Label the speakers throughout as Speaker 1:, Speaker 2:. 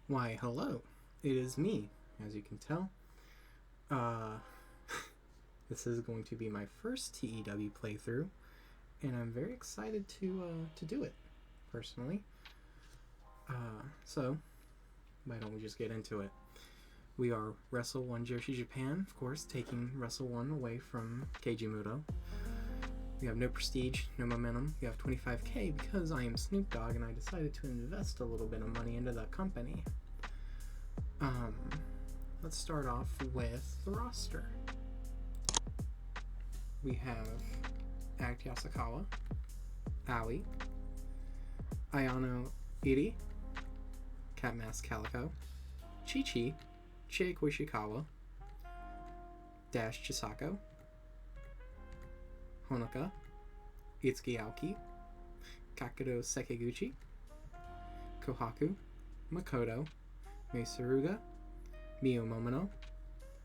Speaker 1: Why, hello. It is me, as you can tell. Uh, this is going to be my first TEW playthrough, and I'm very excited to do it, personally. So, why don't we just get into it? We are Wrestle-1 Joshi Japan, of course, taking Wrestle-1 away from Keiji Muto. We have no prestige, no momentum. We have 25k because I am Snoop Dogg and I decided to invest a little bit of money into the company. Let's start off with the roster. We have Act Yasukawa, Aoi, Ayano Iri, Cat Mask Calico, Chi-Chi, Chieko Ishikawa, Dash Chisako, Honoka, Itsuki Aoki, Kakedo Sekiguchi, Kohaku, Makoto, Mei Suruga, Mio Momono,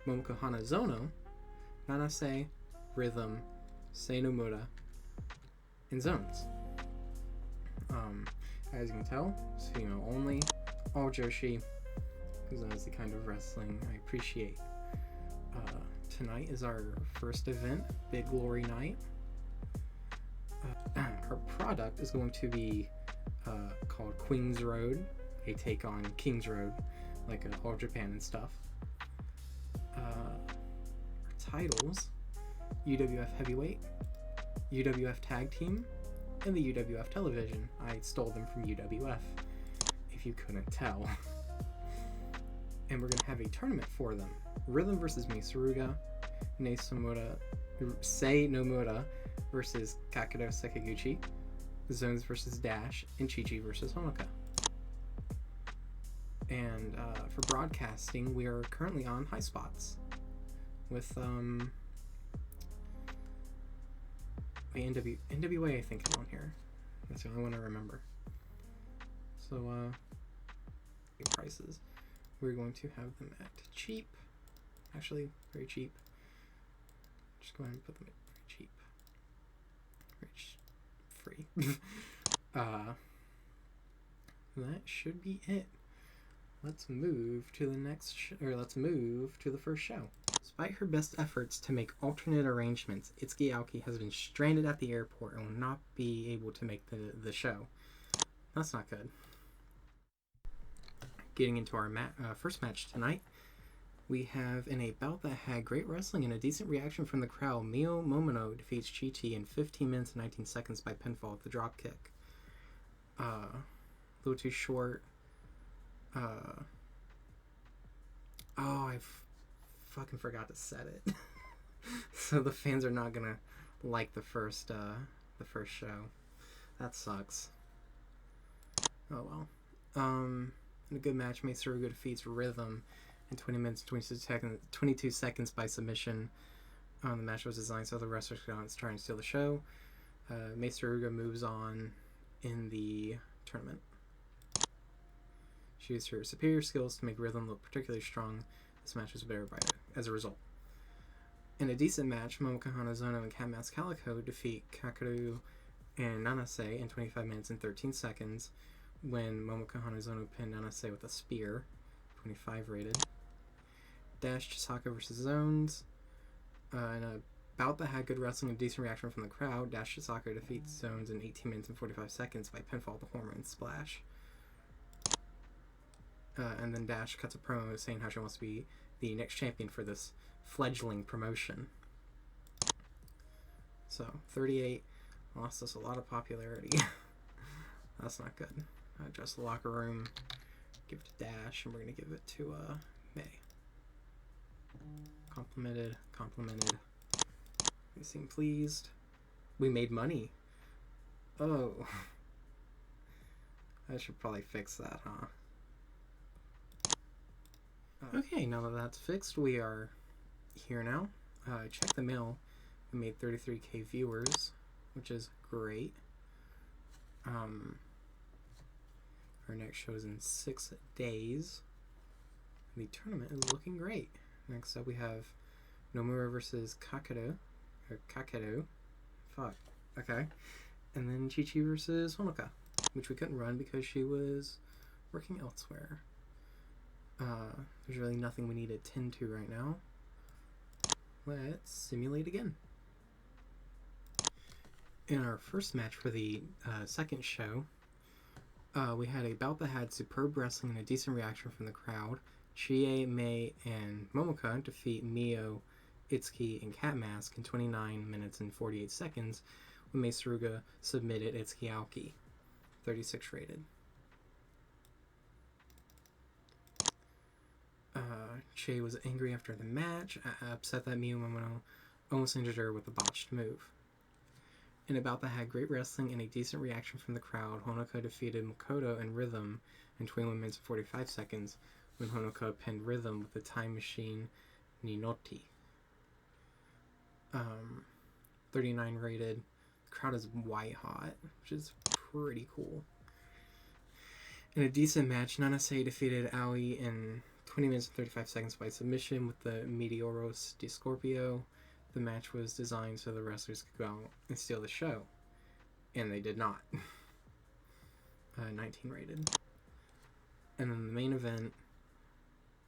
Speaker 1: Momoko Hanazono, Nanase, Rhythm, Sei Nomura, and Zones. As you can tell, it's female only, all Joshi, because that is the kind of wrestling I appreciate. Tonight is our first event, Big Glory Night. Our product is going to be called Queen's Road, a take on King's Road, like All Japan and stuff. Our titles: UWF Heavyweight, UWF Tag Team, and the UWF Television. I stole them from UWF, if you couldn't tell. And we're going to have a tournament for them. Rhythm versus Misuruga, Sei Nomura versus Kakedo Sekiguchi, Zones versus Dash, and Chi-Chi versus Honoka. And for broadcasting, we are currently on High Spots with NWA, I think, is on here. That's the only one I remember. So, prices. We're going to have them at cheap. Actually, very cheap. Just go ahead and put them at very cheap. Free. That should be it. Let's move to the next let's move to the first show. Despite her best efforts to make alternate arrangements, Itsuki Aoki has been stranded at the airport and will not be able to make the show. That's not good. Getting into our first match tonight, we have in a bout that had great wrestling and a decent reaction from the crowd, Mio Momono defeats Chi-Chi in 15 minutes and 19 seconds by pinfall with the dropkick. A little too short. I fucking forgot to set it. So the fans are not gonna like the first show. That sucks. Oh well. In a good match, Mei Suruga defeats Rhythm in 20 minutes and 22 seconds by submission. The match was designed so the wrestlers could try and steal the show. Mei Suruga moves on in the tournament. She used her superior skills to make Rhythm look particularly strong. This match was better as a result. In a decent match, Momoko Hanazono and Cat Mask Calico defeat Kakeru and Nanase in 25 minutes and 13 seconds when Momoko Hanazono pinned Nanase with a spear, 25 rated. Dash Chisako versus Zones. In a bout that had good wrestling and decent reaction from the crowd, Dash Chisako defeats Zones in 18 minutes and 45 seconds by pinfall with the Hormone Splash. And then Dash cuts a promo saying how she wants to be the next champion for this fledgling promotion. So, 38 lost us a lot of popularity. That's not good. Adjust the locker room, give it to Dash, and we're going to give it to May. Complimented. They seem pleased. We made money. Oh. I should probably fix that, huh? Okay, now that that's fixed, we are here now. Check the mail. We made 33k viewers, which is great. Our next show is in 6 days. The tournament is looking great. Next up, we have Nomura versus Kakedo. Fuck. Okay. And then Chi-Chi versus Honoka, which we couldn't run because she was working elsewhere. There's really nothing we need to tend to right now. Let's simulate again. In our first match for the second show, we had a bout that had superb wrestling and a decent reaction from the crowd. Chie, Mei, and Momoka defeat Mio, Itsuki, and Cat Mask in 29 minutes and 48 seconds when Mei Suruga submitted Itsuki Aoki, 36 rated. Chie was angry after the match, upset that Mio Momono almost injured her with a botched move. In a bout that had great wrestling and a decent reaction from the crowd, Honoka defeated Makoto and Rhythm in 21 minutes and 45 seconds when Honoka pinned Rhythm with the Time Machine Ninoti. 39 rated. The crowd is white hot, which is pretty cool. In a decent match, Nanase defeated Aoi in 20 minutes and 35 seconds by submission with the Meteoros de Scorpio. The match was designed so the wrestlers could go out and steal the show. And they did not. 19 rated. And then the main event,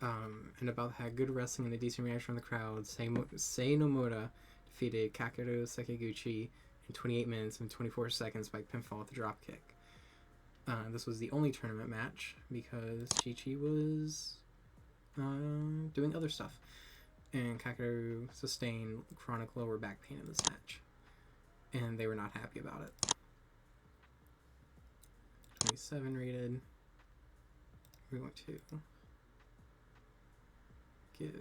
Speaker 1: and about had good wrestling and a decent reaction from the crowd, Sei Nomura defeated Kakeru Sekiguchi in 28 minutes and 24 seconds by pinfall with a dropkick. This was the only tournament match because Chi-Chi was doing other stuff. And Kakeru sustained chronic lower back pain in this match. And they were not happy about it. 27 rated. We're going to give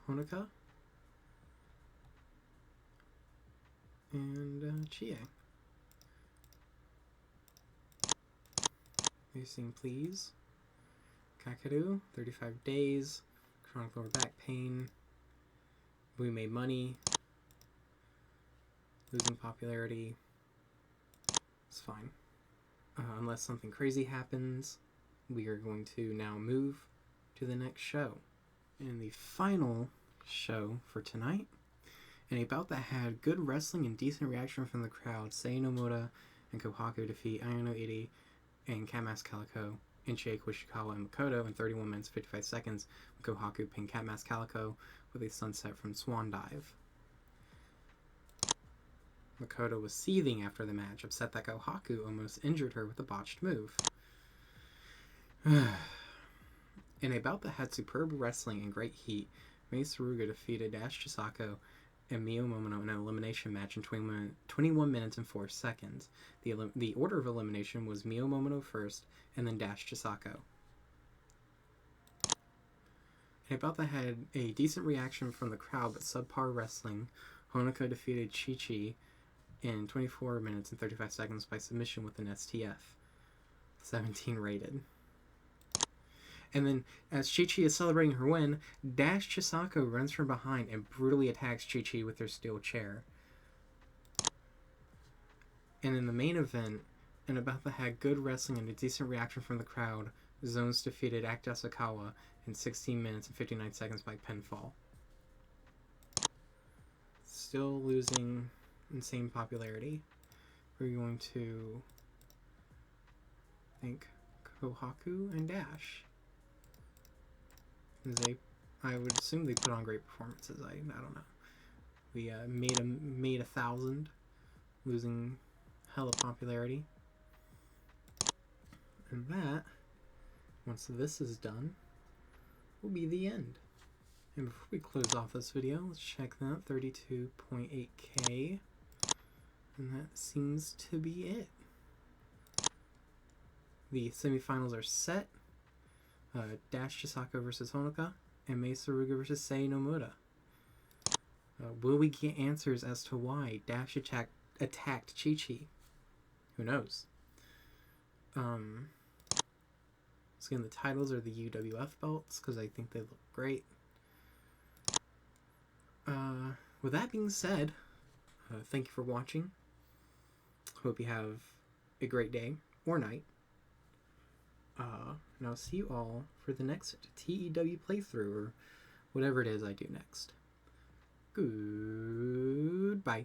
Speaker 1: Honoka and Chie. Racing, please. Kakeru, 35 days. Chronic lower back pain. We made money. Losing popularity. It's fine. Unless something crazy happens, we are going to now move to the next show. And the final show for tonight, and a bout that had good wrestling and decent reaction from the crowd, Sei Nomura and Kohaku defeat Ayano Iri and Cat Mask Calico and Chie Koishikawa and Makoto in 31 minutes 55 seconds when Kohaku pinned Cat Mask Calico with a sunset from Swan Dive. Makoto was seething after the match, upset that Kohaku almost injured her with a botched move. In a bout that had superb wrestling and great heat, Mei Suruga defeated Dash Chisako and Mio Momono in an elimination match in 21 minutes and 4 seconds. The order of elimination was Mio Momono first, and then Dash Chisako. In a bout that had a decent reaction from the crowd but subpar wrestling, Honoka defeated Chi-Chi in 24 minutes and 35 seconds by submission with an STF. 17 rated. And then, as Chi-Chi is celebrating her win, Dash Chisako runs from behind and brutally attacks Chi-Chi with her steel chair. And in the main event, and about that had good wrestling and a decent reaction from the crowd, Zones defeated Akta Sakawa in 16 minutes and 59 seconds by pinfall. Still losing insane popularity. We're going to thank Kohaku and Dash. I would assume they put on great performances. I don't know. We made 1,000, losing hella popularity. And that, once this is done, will be the end. And before we close off this video, let's check that, 32.8K. And that seems to be it. The semifinals are set. Dash Chisako versus Honoka, and Mei Suruga versus Sei Nomura. Will we get answers as to why Dash attacked Chi-Chi? Who knows? So again, the titles are the UWF belts, because I think they look great. With that being said, thank you for watching. Hope you have a great day or night. And I'll see you all for the next TEW playthrough, or whatever it is I do next. Goodbye.